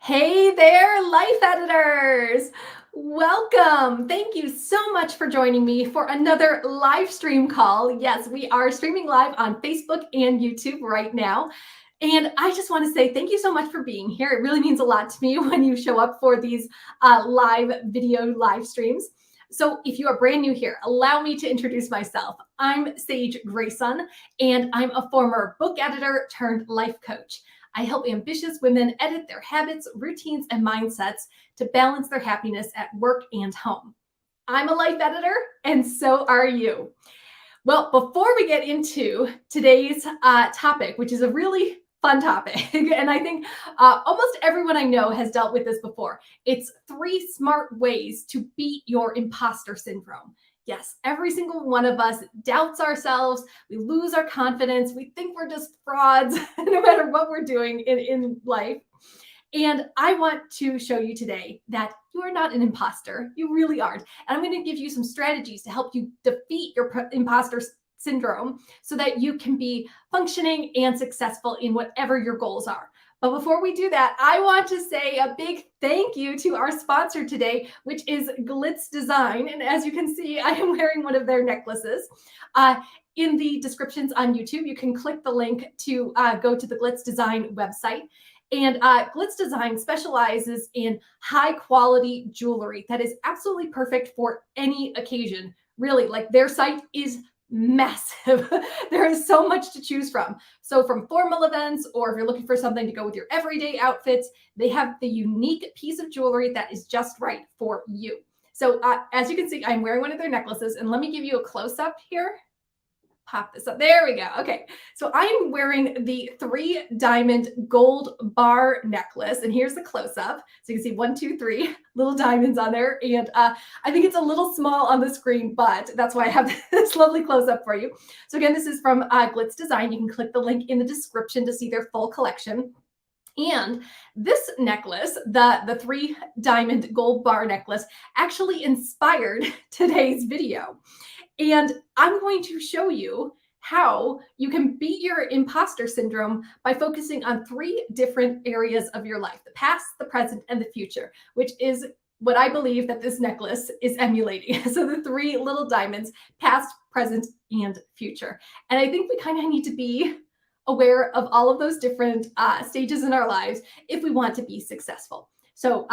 Hey there, life editors! Welcome. Thank you so much for joining me for another live stream call. Yes, we are streaming live on Facebook and YouTube right now. And I just want to say thank you so much for being here. It really means a lot to me when you show up for these live video live streams. So if you are brand new here, allow me to introduce myself. I'm Sage Grayson, and I'm a former book editor turned life coach. I help ambitious women edit their habits, routines, and mindsets to balance their happiness at work and home. I'm a life editor, and so are you. Well, before we get into today's topic, which is a really fun topic, and I think almost everyone I know has dealt with this before. It's 3 smart ways to beat your imposter syndrome. Yes, every single one of us doubts ourselves. We lose our confidence. We think we're just frauds no matter what we're doing in life. And I want to show you today that you are not an imposter. You really aren't. And I'm going to give you some strategies to help you defeat your imposter syndrome so that you can be functioning and successful in whatever your goals are. But before we do that, I want to say a big thank you to our sponsor today, which is Glitz Design. And as you can see, I am wearing one of their necklaces. In the descriptions on YouTube, you can click the link to go to the Glitz Design website. And Glitz Design specializes in high quality jewelry that is absolutely perfect for any occasion. Really, like their site is massive. There is so much to choose from. So from formal events, or if you're looking for something to go with your everyday outfits, they have the unique piece of jewelry that is just right for you. So as you can see, I'm wearing one of their necklaces, and let me give you a close up here. Pop this up. There we go. Okay. So I'm wearing the 3 diamond gold bar necklace. And here's the close up. So you can see 1, 2, 3 little diamonds on there. And I think it's a little small on the screen, but that's why I have this lovely close up for you. So again, this is from Glitz Design. You can click the link in the description to see their full collection. And this necklace, the 3 diamond gold bar necklace, actually inspired today's video. And I'm going to show you how you can beat your imposter syndrome by focusing on 3 different areas of your life: the past, the present, and the future, which is what I believe that this necklace is emulating. So the 3 little diamonds: past, present, and future. And I think we kind of need to be aware of all of those different stages in our lives if we want to be successful. So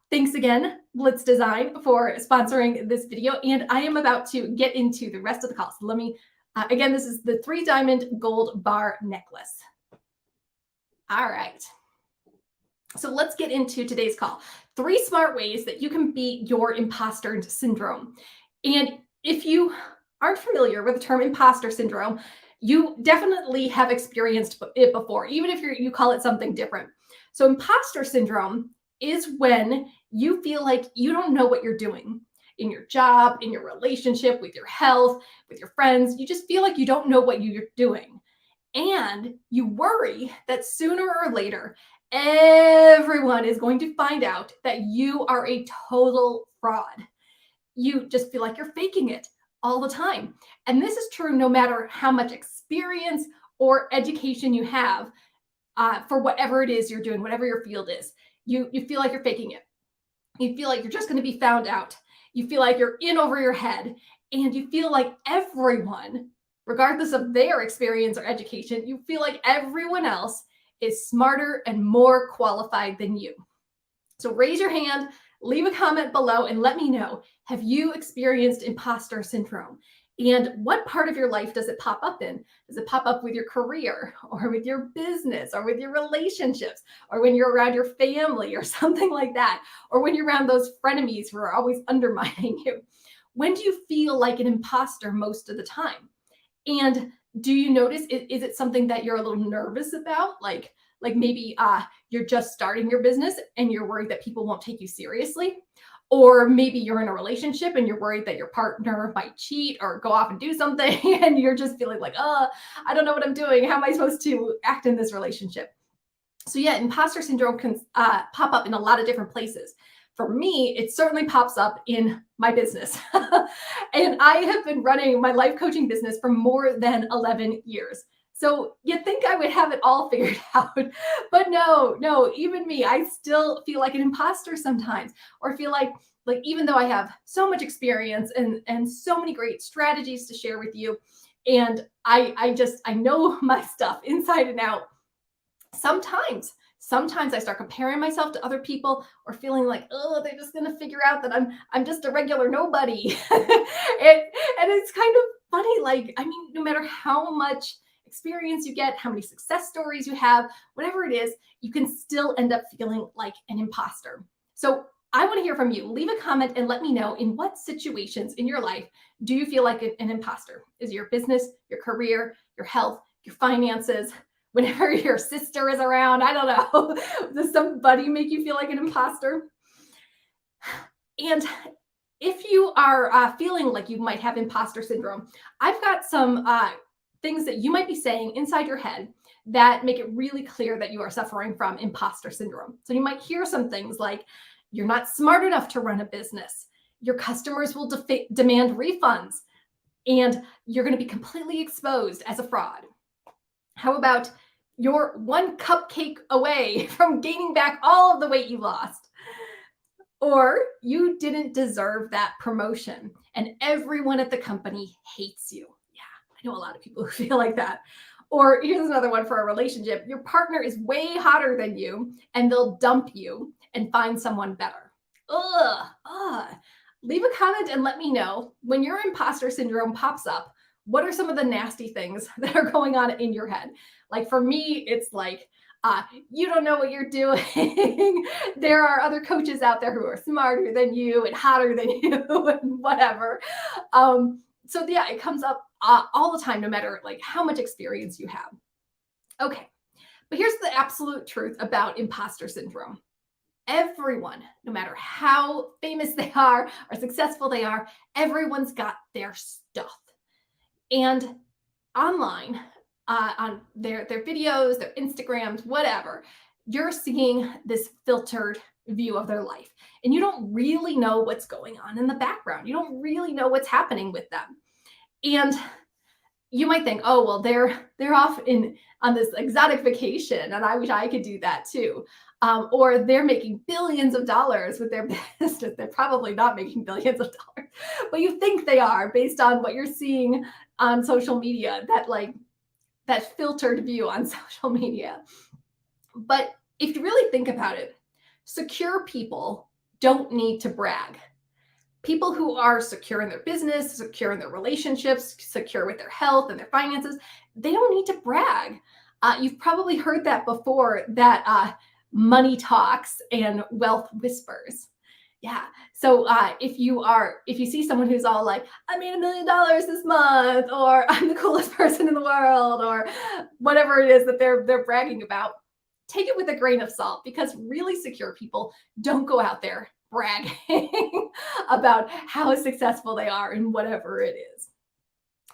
thanks again, Glitz Design, for sponsoring this video. And I am about to get into the rest of the call. So let me, again, this is the 3 diamond gold bar necklace. All right. So let's get into today's call. 3 smart ways that you can beat your imposter syndrome. And if you aren't familiar with the term imposter syndrome, you definitely have experienced it before, even if you call it something different. So imposter syndrome is when you feel like you don't know what you're doing in your job, in your relationship, with your health, with your friends. You just feel like you don't know what you're doing. And you worry that sooner or later, everyone is going to find out that you are a total fraud. You just feel like you're faking it all the time. And this is true no matter how much experience or education you have for whatever it is you're doing, whatever your field is. You feel like you're faking it. You feel like you're just going to be found out. You feel like you're in over your head, and you feel like everyone, regardless of their experience or education, you feel like everyone else is smarter and more qualified than you. So raise your hand, leave a comment below, and let me know, have you experienced imposter syndrome? And what part of your life does it pop up in? Does it pop up with your career, or with your business, or with your relationships, or when you're around your family or something like that, or when you're around those frenemies who are always undermining you? When do you feel like an imposter most of the time? And do you notice, is it something that you're a little nervous about? Like maybe you're just starting your business and you're worried that people won't take you seriously. Or maybe you're in a relationship and you're worried that your partner might cheat or go off and do something, and you're just feeling like, oh, I don't know what I'm doing. How am I supposed to act in this relationship? So yeah, imposter syndrome can pop up in a lot of different places. For me, it certainly pops up in my business. And I have been running my life coaching business for more than 11 years. So you'd think I would have it all figured out, but no, even me, I still feel like an imposter sometimes, or feel like even though I have so much experience and so many great strategies to share with you, and I know my stuff inside and out. Sometimes I start comparing myself to other people or feeling like, oh, they're just gonna figure out that I'm just a regular nobody. And it's kind of funny. Like, I mean, no matter how much experience you get, how many success stories you have, whatever it is, you can still end up feeling like an imposter. So I want to hear from you. Leave a comment and let me know, in what situations in your life do you feel like an imposter? Is it your business, your career, your health, your finances? Whenever your sister is around, I don't know. Does somebody make you feel like an imposter? And if you are feeling like you might have imposter syndrome, I've got some things that you might be saying inside your head that make it really clear that you are suffering from imposter syndrome. So you might hear some things like, you're not smart enough to run a business, your customers will demand refunds, and you're going to be completely exposed as a fraud. How about, you're one cupcake away from gaining back all of the weight you lost? Or you didn't deserve that promotion and everyone at the company hates you. Yeah, I know a lot of people who feel like that. Or here's another one for a relationship. Your partner is way hotter than you and they'll dump you and find someone better. Ugh. Leave a comment and let me know, when your imposter syndrome pops up, what are some of the nasty things that are going on in your head? Like for me, it's like, you don't know what you're doing. There are other coaches out there who are smarter than you and hotter than you and whatever. So yeah, it comes up all the time, no matter like how much experience you have. Okay, but here's the absolute truth about imposter syndrome. Everyone, no matter how famous they are or successful they are, everyone's got their stuff. And online, on their videos, their Instagrams, whatever, you're seeing this filtered view of their life. And you don't really know what's going on in the background. You don't really know what's happening with them. And you might think, oh, well, they're off on this exotic vacation, and I wish I could do that too. Or they're making billions of dollars with their business. They're probably not making billions of dollars, but you think they are based on what you're seeing on social media, that filtered view on social media. But if you really think about it, secure people don't need to brag. People who are secure in their business, secure in their relationships, secure with their health and their finances, they don't need to brag. You've probably heard that before, that money talks and wealth whispers. Yeah. So if you see someone who's all like, I made $1 million this month, or I'm the coolest person in the world, or whatever it is that they're bragging about, take it with a grain of salt, because really secure people don't go out there bragging about how successful they are in whatever it is.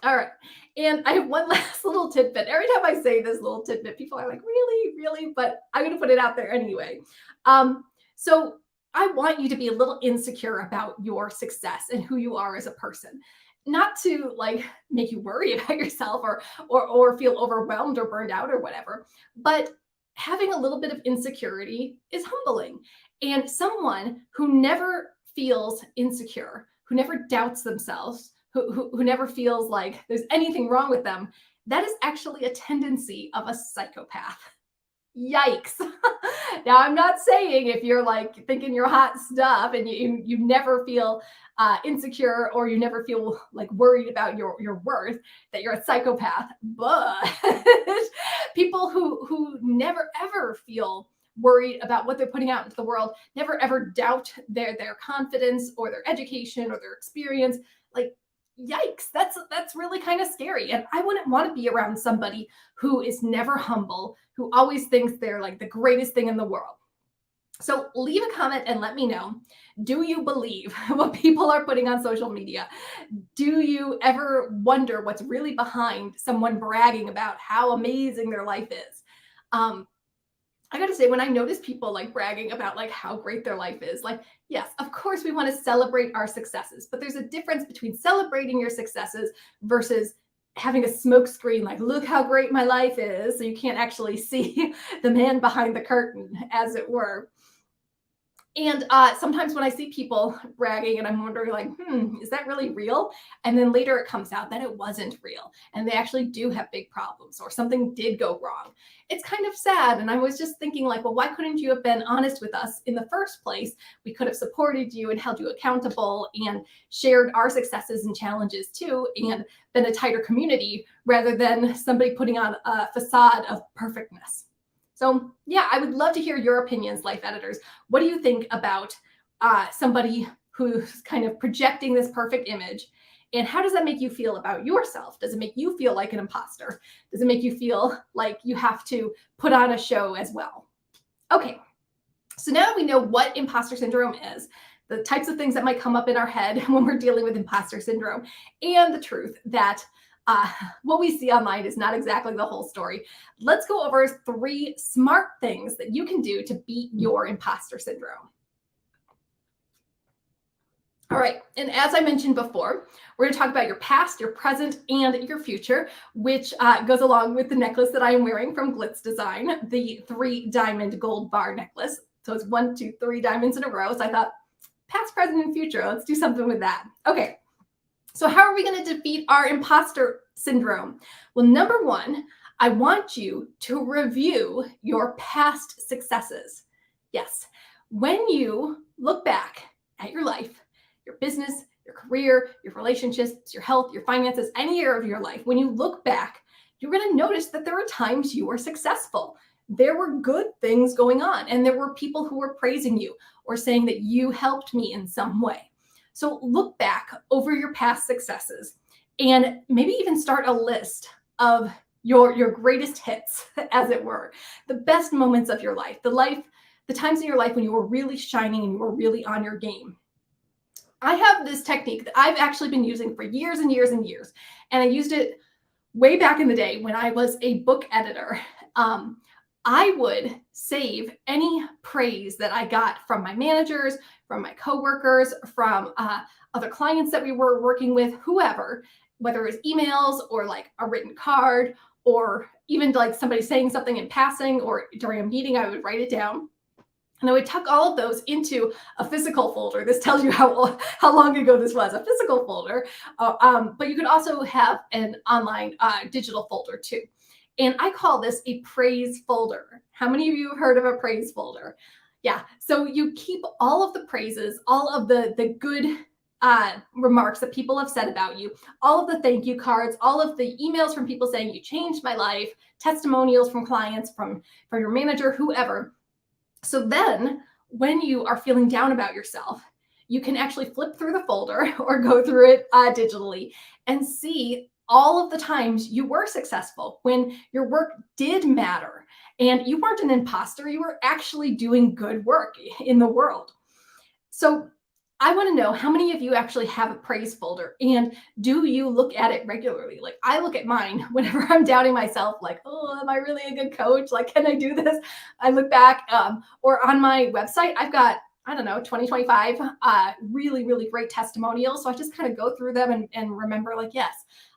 All right. And I have one last little tidbit. Every time I say this little tidbit, people are like, really, really? But I'm going to put it out there anyway. So I want you to be a little insecure about your success and who you are as a person. Not to like make you worry about yourself or feel overwhelmed or burned out or whatever, but having a little bit of insecurity is humbling. And someone who never feels insecure, who never doubts themselves, who never feels like there's anything wrong with them, that is actually a tendency of a psychopath. Yikes. Now, I'm not saying if you're like thinking you're hot stuff and you never feel insecure, or you never feel like worried about your worth, that you're a psychopath. But people who never ever feel worried about what they're putting out into the world, never ever doubt their confidence or their education or their experience, like, yikes, that's really kind of scary. And I wouldn't want to be around somebody who is never humble, who always thinks they're like the greatest thing in the world. So leave a comment and let me know, do you believe what people are putting on social media? Do you ever wonder what's really behind someone bragging about how amazing their life is? I got to say, when I notice people like bragging about like how great their life is, like, yes, of course we want to celebrate our successes, but there's a difference between celebrating your successes versus having a smoke screen, like, look how great my life is. So you can't actually see the man behind the curtain, as it were. And sometimes when I see people bragging and I'm wondering, like, is that really real? And then later it comes out that it wasn't real and they actually do have big problems or something did go wrong. It's kind of sad. And I was just thinking, like, well, why couldn't you have been honest with us in the first place? We could have supported you and held you accountable and shared our successes and challenges too, and been a tighter community rather than somebody putting on a facade of perfectness. So yeah, I would love to hear your opinions, life editors. What do you think about somebody who's kind of projecting this perfect image? And how does that make you feel about yourself? Does it make you feel like an imposter? Does it make you feel like you have to put on a show as well? Okay, so now that we know what imposter syndrome is, the types of things that might come up in our head when we're dealing with imposter syndrome, and the truth that what we see online is not exactly the whole story. Let's go over 3 smart things that you can do to beat your imposter syndrome. All right, and as I mentioned before, we're going to talk about your past, your present, and your future, which goes along with the necklace that I am wearing from Glitz Design, the 3-diamond gold bar necklace. So it's 1, 2, 3 diamonds in a row. So I thought, past, present, and future, let's do something with that. Okay, so how are we going to defeat our imposter syndrome? Well, number 1, I want you to review your past successes. Yes, when you look back at your life, your business, your career, your relationships, your health, your finances, any area of your life, when you look back, you're going to notice that there were times you were successful. There were good things going on, and there were people who were praising you or saying that you helped me in some way. So look back over your past successes and maybe even start a list of your greatest hits, as it were, the best moments of your life, the times in your life when you were really shining and you were really on your game. I have this technique that I've actually been using for years and years and years, and I used it way back in the day when I was a book editor. I would save any praise that I got from my managers, from my coworkers, from other clients that we were working with, whoever, whether it was emails or like a written card or even like somebody saying something in passing or during a meeting, I would write it down. And I would tuck all of those into a physical folder. This tells you how long ago this was, a physical folder. But you could also have an online digital folder too. And I call this a praise folder. How many of you have heard of a praise folder? Yeah, so you keep all of the praises, all of the good remarks that people have said about you, all of the thank you cards, all of the emails from people saying you changed my life, testimonials from clients, from your manager, whoever. So then when you are feeling down about yourself, you can actually flip through the folder or go through it digitally and see all of the times you were successful, when your work did matter and you weren't an imposter, you were actually doing good work in the world. So I want to know how many of you actually have a praise folder, and do you look at it regularly? Like, I look at mine whenever I'm doubting myself, like, oh, am I really a good coach? Like, can I do this? I look back, or on my website, I've got, I don't know, 2025 really, really great testimonials. So I just kind of go through them and remember, like, yes,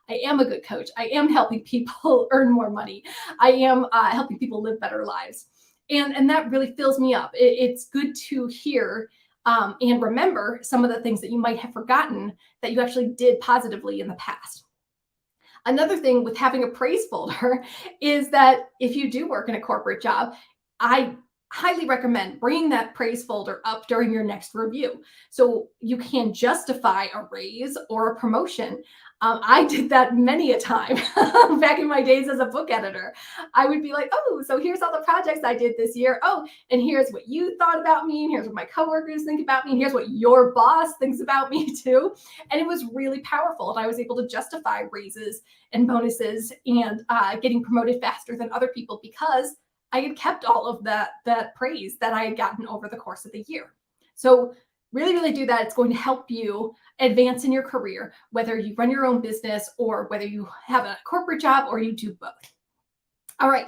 I am a good coach. I am helping people earn more money. I am helping people live better lives. And that really fills me up. It's good to hear and remember some of the things that you might have forgotten that you actually did positively in the past. Another thing with having a praise folder is that if you do work in a corporate job, I highly recommend bringing that praise folder up during your next review so you can justify a raise or a promotion. I did that many a time back in my days as a book editor. I would be like, oh, so here's all the projects I did this year. Oh, and here's what you thought about me. And here's what my coworkers think about me. And here's what your boss thinks about me too. And it was really powerful. And I was able to justify raises and bonuses and getting promoted faster than other people because I had kept all of that praise that I had gotten over the course of the year. So really, really do that. It's going to help you advance in your career, whether you run your own business or whether you have a corporate job or you do both. All right.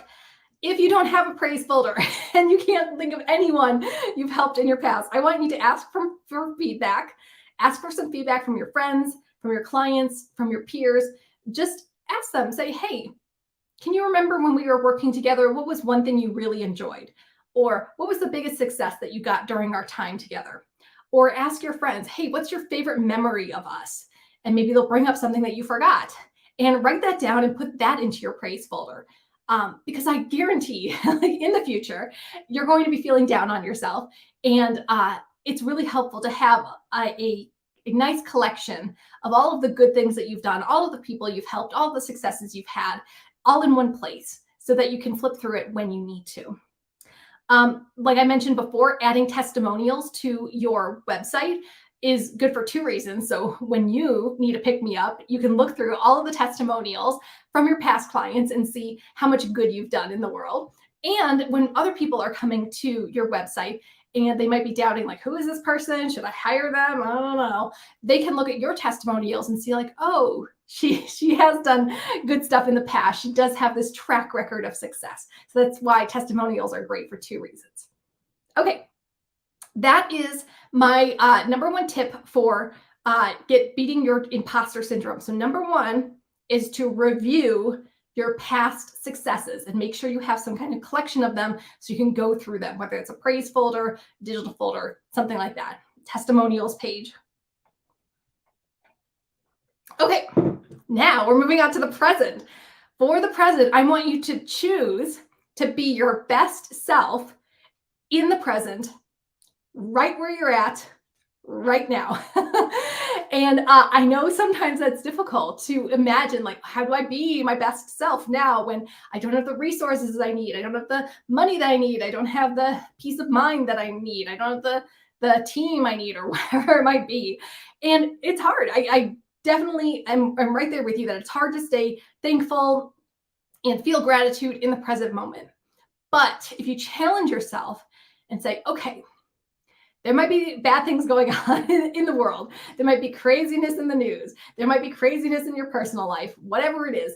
If you don't have a praise folder and you can't think of anyone you've helped in your past, I want you to ask for feedback. Ask for some feedback from your friends, from your clients, from your peers. Just ask them, say, hey, can you remember when we were working together? What was one thing you really enjoyed? Or what was the biggest success that you got during our time together? Or ask your friends, hey, what's your favorite memory of us? And maybe they'll bring up something that you forgot. And write that down and put that into your praise folder. Because I guarantee like in the future, you're going to be feeling down on yourself. And it's really helpful to have a nice collection of all of the good things that you've done, all of the people you've helped, all of the successes you've had, all in one place so that you can flip through it when you need to. Like I mentioned before, adding testimonials to your website is good for two reasons. So when you need a pick me up, you can look through all of the testimonials from your past clients and see how much good you've done in the world. And when other people are coming to your website and they might be doubting, like, who is this person? Should I hire them? I don't know. They can look at your testimonials and see, like, oh, she has done good stuff in the past. She does have this track record of success. So that's why testimonials are great for two reasons. Okay, that is my number one tip for beating your imposter syndrome. So number one is to review your past successes and make sure you have some kind of collection of them so you can go through them, whether it's a praise folder, digital folder, something like that, testimonials page. Okay, now we're moving on to the present. For the present, I want you to choose to be your best self in the present, right where you're at right now. And I know sometimes that's difficult to imagine, like, how do I be my best self now when I don't have the resources I need? I don't have the money that I need. I don't have the peace of mind that I need. I don't have the team I need, or whatever it might be. And it's hard. I definitely am right there with you that it's hard to stay thankful and feel gratitude in the present moment. But if you challenge yourself and say, okay, there might be bad things going on in the world. There might be craziness in the news. There might be craziness in your personal life, whatever it is.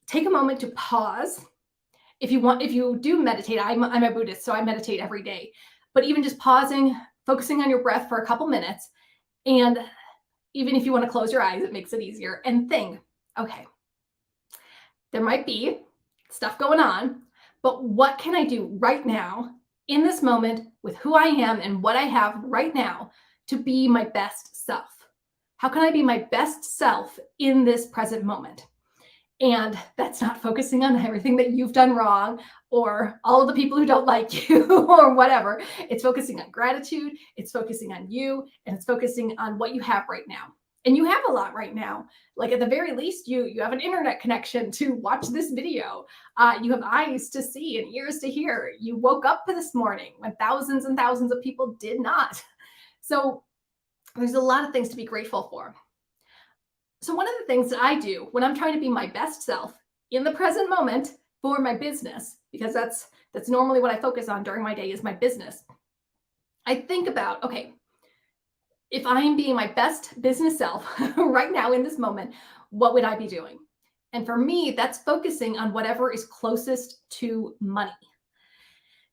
Take a moment to pause. If you do meditate, I'm a Buddhist, so I meditate every day. But even just pausing, focusing on your breath for a couple minutes, and even if you want to close your eyes, it makes it easier, and think, okay, there might be stuff going on, but what can I do right now in this moment with who I am and what I have right now to be my best self? How can I be my best self in this present moment? And that's not focusing on everything that you've done wrong or all of the people who don't like you or whatever. It's focusing on gratitude, it's focusing on you, and it's focusing on what you have right now. And you have a lot right now. Like, at the very least, you have an internet connection to watch this video. You have eyes to see and ears to hear. You woke up this morning when thousands and thousands of people did not. So there's a lot of things to be grateful for. So one of the things that I do when I'm trying to be my best self in the present moment for my business, because that's normally what I focus on during my day is my business. I think about, okay, if I'm being my best business self right now in this moment, what would I be doing? And for me, that's focusing on whatever is closest to money.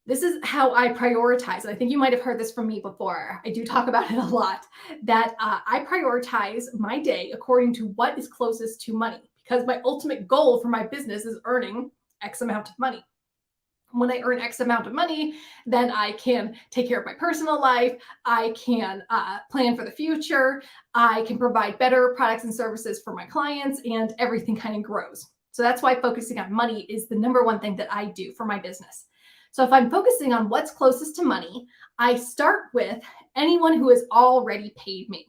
This is how I prioritize. And I think you might have heard this from me before. I do talk about it a lot, that I prioritize my day according to what is closest to money, because my ultimate goal for my business is earning X amount of money. When I earn X amount of money, then I can take care of my personal life. I can plan for the future. I can provide better products and services for my clients, and everything kind of grows. So that's why focusing on money is the number one thing that I do for my business. So if I'm focusing on what's closest to money, I start with anyone who has already paid me.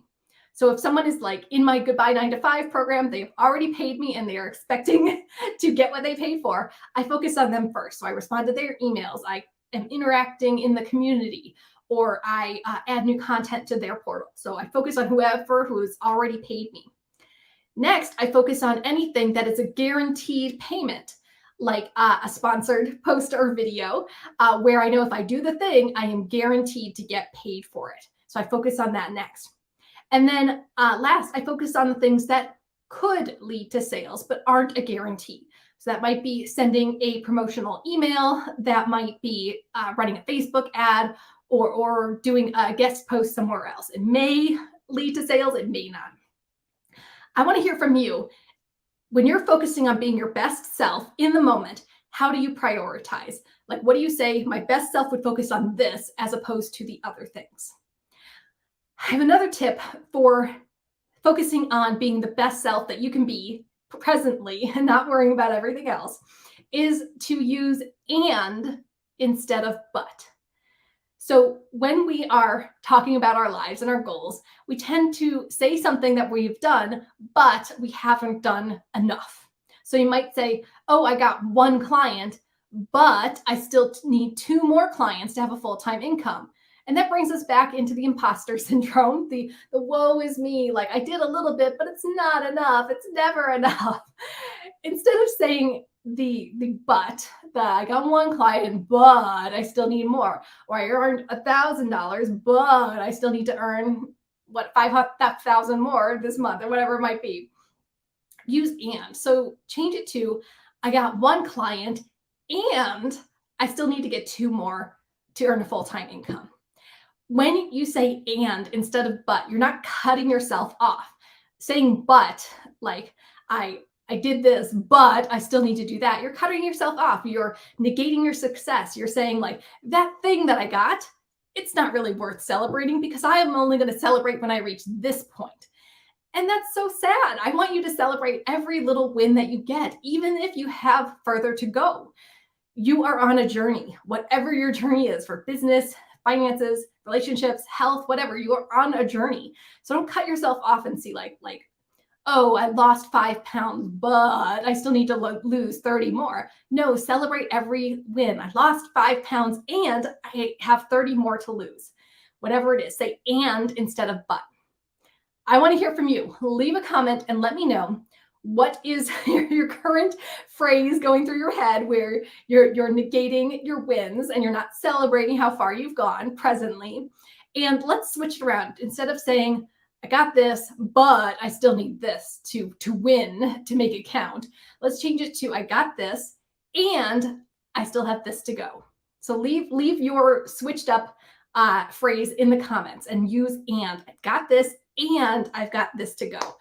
So if someone is like in my Goodbye 9 to 5 program, they've already paid me and they are expecting to get what they paid for, I focus on them first. So I respond to their emails. I am interacting in the community, or I add new content to their portal. So I focus on whoever who has already paid me. Next, I focus on anything that is a guaranteed payment, like a sponsored post or video, where I know if I do the thing, I am guaranteed to get paid for it. So I focus on that next. And then last, I focus on the things that could lead to sales, but aren't a guarantee. So that might be sending a promotional email, that might be running a Facebook ad, or doing a guest post somewhere else. It may lead to sales, it may not. I want to hear from you. when you're focusing on being your best self in the moment, how do you prioritize? Like, what do you say? My best self would focus on this as opposed to the other things. I have another tip for focusing on being the best self that you can be presently and not worrying about everything else is to use and instead of but. So when we are talking about our lives and our goals, we tend to say something that we've done, but we haven't done enough. So you might say, oh, I got one client, but I still need two more clients to have a full-time income. And that brings us back into the imposter syndrome, the woe is me, like I did a little bit, but it's not enough. It's never enough. Instead of saying the but, I got one client, but I still need more, or I earned $1,000, but I still need to earn 5,000 more this month, or whatever it might be. Use and. So change it to I got one client and I still need to get two more to earn a full-time income. When you say and instead of but, you're not cutting yourself off. Saying but, like I did this, but I still need to do that. You're cutting yourself off. You're negating your success. You're saying like that thing that I got, it's not really worth celebrating because I am only going to celebrate when I reach this point. And that's so sad. I want you to celebrate every little win that you get, even if you have further to go. You are on a journey, whatever your journey is for business, finances, relationships, health, whatever, you are on a journey. So don't cut yourself off and see like, oh, I lost 5 pounds, but I still need to lose 30 more. No, celebrate every win. I lost 5 pounds and I have 30 more to lose. Whatever it is, say and instead of but. I want to hear from you. Leave a comment and let me know what is your current phrase going through your head where you're negating your wins and you're not celebrating how far you've gone presently. And let's switch it around. Instead of saying, I got this, but I still need this to win, to make it count. Let's change it to I got this and I still have this to go. So leave your switched up phrase in the comments and use and. I got this and I've got this to go.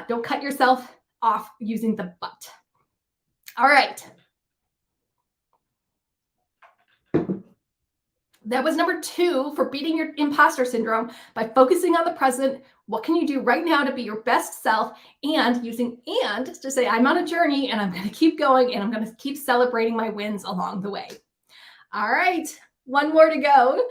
Don't cut yourself off using the but. All right. That was number 2 for beating your imposter syndrome by focusing on the present. What can you do right now to be your best self? And using and to say, I'm on a journey and I'm going to keep going and I'm going to keep celebrating my wins along the way. All right. One more to go.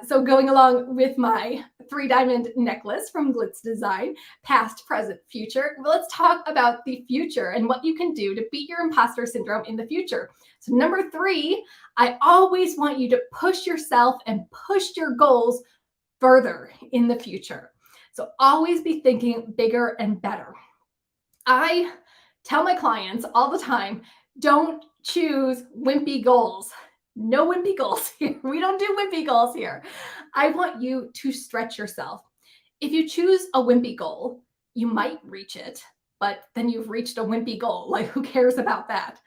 So going along with my 3-diamond necklace from Glitz Design, past, present, future. Well, let's talk about the future and what you can do to beat your imposter syndrome in the future. So number 3, I always want you to push yourself and push your goals further in the future. So always be thinking bigger and better. I tell my clients all the time, don't choose wimpy goals. No wimpy goals here. We don't do wimpy goals here. I want you to stretch yourself. If you choose a wimpy goal, you might reach it, but then you've reached a wimpy goal. Like, who cares about that?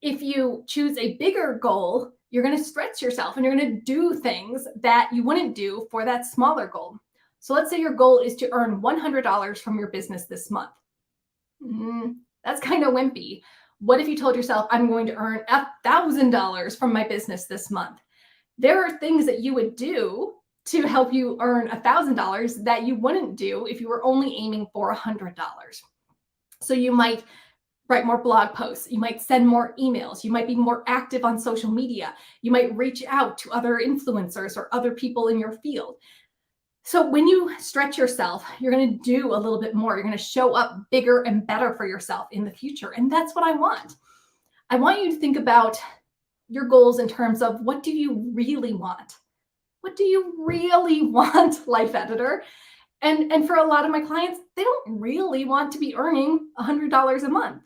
If you choose a bigger goal, you're going to stretch yourself and you're going to do things that you wouldn't do for that smaller goal. So let's say your goal is to earn $100 from your business this month. That's kind of wimpy. What if you told yourself, I'm going to earn $1,000 from my business this month? There are things that you would do to help you earn $1,000 that you wouldn't do if you were only aiming for $100. So you might write more blog posts. You might send more emails. You might be more active on social media. You might reach out to other influencers or other people in your field. So when you stretch yourself, you're going to do a little bit more. You're going to show up bigger and better for yourself in the future. And that's what I want. I want you to think about your goals in terms of what do you really want? What do you really want, Life Editor? And for a lot of my clients, they don't really want to be earning $100 a month.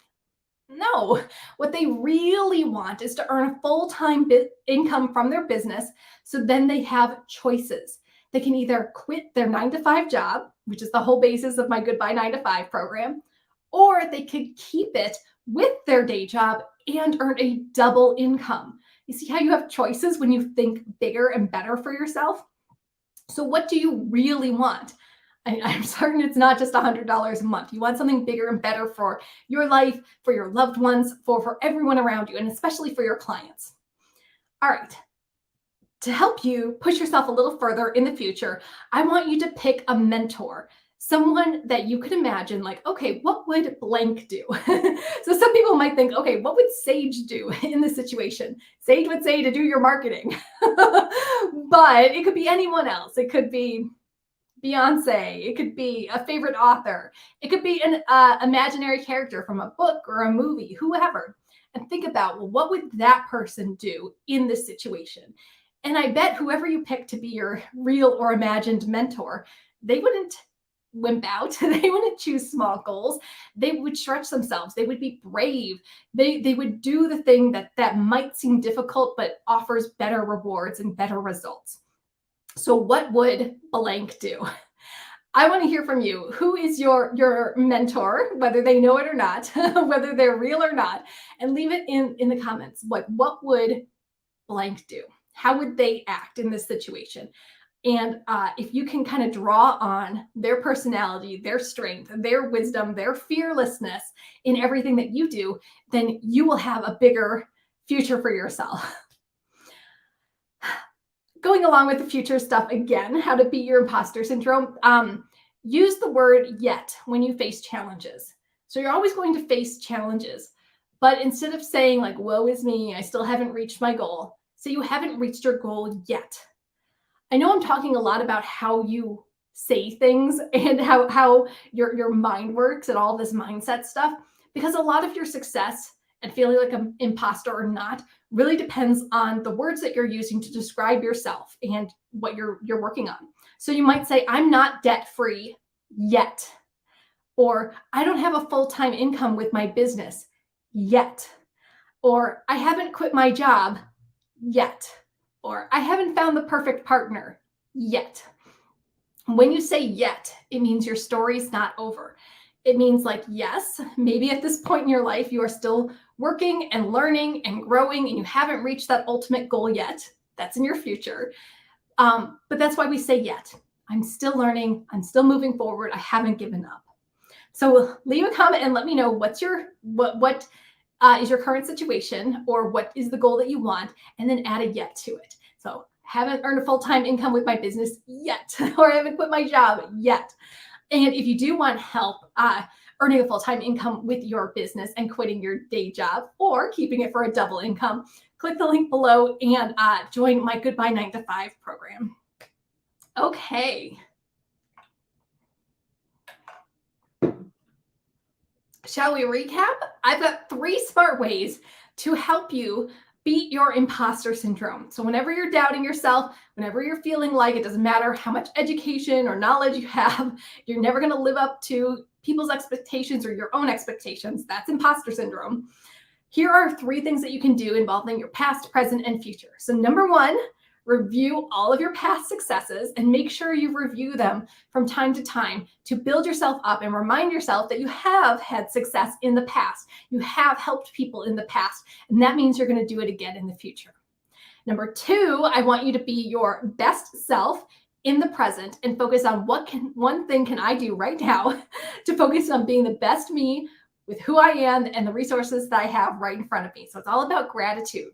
No, what they really want is to earn a full-time income from their business. So then they have choices. They can either quit their 9-to-5 job, which is the whole basis of my Goodbye 9-to-5 program, or they could keep it with their day job and earn a double income. You see how you have choices when you think bigger and better for yourself? So what do you really want? I'm certain it's not just $100 a month. You want something bigger and better for your life, for your loved ones, for everyone around you, and especially for your clients. All right. To help you push yourself a little further in the future, I want you to pick a mentor, someone that you could imagine like, okay, what would blank do? So some people might think, okay, what would Sage do in this situation? Sage would say to do your marketing, but it could be anyone else. It could be Beyonce. It could be a favorite author. It could be an imaginary character from a book or a movie, whoever. And think about, well, what would that person do in this situation? And I bet whoever you pick to be your real or imagined mentor, they wouldn't wimp out. They wouldn't choose small goals. They would stretch themselves. They would be brave. They would do the thing that might seem difficult, but offers better rewards and better results. So what would blank do? I want to hear from you. Who is your mentor, whether they know it or not, whether they're real or not, and leave it in the comments. Like, what would blank do? How would they act in this situation? And if you can kind of draw on their personality, their strength, their wisdom, their fearlessness in everything that you do, then you will have a bigger future for yourself. Going along with the future stuff again, how to beat your imposter syndrome, use the word yet when you face challenges. So you're always going to face challenges, but instead of saying like, woe is me, I still haven't reached my goal, say you haven't reached your goal yet. I know I'm talking a lot about how you say things and how your mind works and all this mindset stuff, because a lot of your success and feeling like an imposter or not really depends on the words that you're using to describe yourself and what you're working on. So you might say, I'm not debt-free yet, or I don't have a full-time income with my business yet, or I haven't quit my job yet, or I haven't found the perfect partner yet. When you say yet, it means your story's not over. It means like, yes, maybe at this point in your life, you are still working and learning and growing and you haven't reached that ultimate goal yet. That's in your future. But that's why we say yet. I'm still learning. I'm still moving forward. I haven't given up. So leave a comment and let me know what is your current situation, or what is the goal that you want, and then add a yet to it. So haven't earned a full-time income with my business yet, or I haven't quit my job yet. And if you do want help earning a full-time income with your business and quitting your day job or keeping it for a double income, click the link below and join my Goodbye 9 to 5 program. Okay. Shall we recap? I've got 3 smart ways to help you beat your imposter syndrome. So whenever you're doubting yourself, whenever you're feeling like it doesn't matter how much education or knowledge you have, you're never going to live up to people's expectations or your own expectations. That's imposter syndrome. Here are 3 things that you can do involving your past, present, and future. So number 1, review all of your past successes and make sure you review them from time to time to build yourself up and remind yourself that you have had success in the past. You have helped people in the past, and that means you're going to do it again in the future. Number 2, I want you to be your best self in the present and focus on one thing can I do right now to focus on being the best me with who I am and the resources that I have right in front of me. So it's all about gratitude.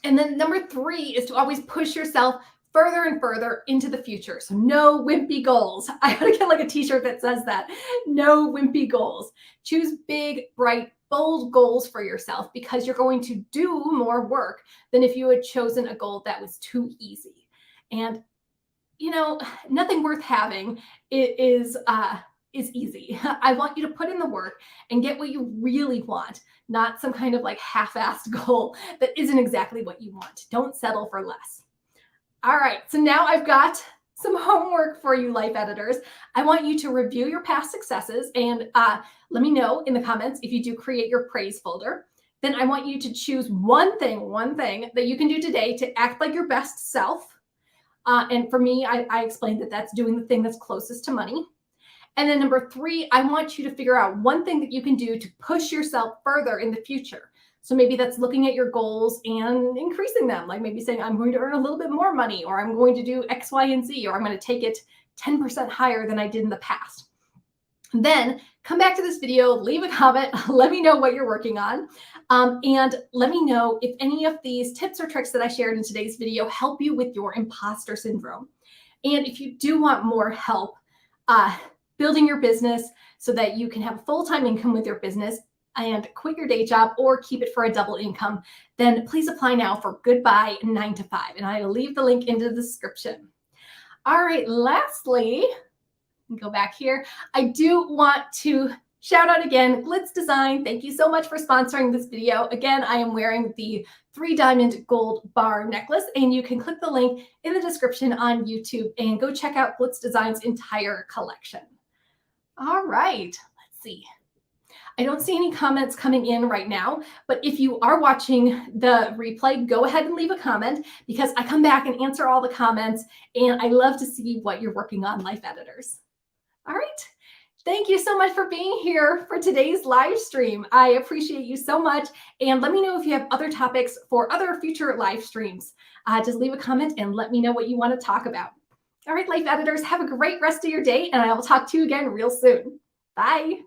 And then number 3 is to always push yourself further and further into the future. So no wimpy goals. I gotta get like a t-shirt that says that. No wimpy goals. Choose big, bright, bold goals for yourself because you're going to do more work than if you had chosen a goal that was too easy. And you know, nothing worth having is easy. I want you to put in the work and get what you really want, not some kind of like half-assed goal that isn't exactly what you want. Don't settle for less. All right, so now I've got some homework for you, life editors. I want you to review your past successes and let me know in the comments if you do create your praise folder. Then I want you to choose one thing that you can do today to act like your best self. And for me, I explained that that's doing the thing that's closest to money. And then number 3, I want you to figure out one thing that you can do to push yourself further in the future. So maybe that's looking at your goals and increasing them, like maybe saying, I'm going to earn a little bit more money, or I'm going to do X, Y, and Z, or I'm going to take it 10% higher than I did in the past. Then come back to this video, leave a comment, let me know what you're working on, and let me know if any of these tips or tricks that I shared in today's video help you with your imposter syndrome. And if you do want more help building your business so that you can have a full-time income with your business and quit your day job or keep it for a double income, then please apply now for Goodbye 9 to 5. And I will leave the link in the description. All right, lastly, go back here. I do want to shout out again, Glitz Design. Thank you so much for sponsoring this video. Again, I am wearing the 3-diamond gold bar necklace, and you can click the link in the description on YouTube and go check out Glitz Design's entire collection. All right, let's see. I don't see any comments coming in right now, but if you are watching the replay, go ahead and leave a comment because I come back and answer all the comments, and I love to see what you're working on, Life Editors. All right. Thank you so much for being here for today's live stream. I appreciate you so much. And let me know if you have other topics for other future live streams. Just leave a comment and let me know what you want to talk about. All right, Life Editors, have a great rest of your day, and I will talk to you again real soon. Bye.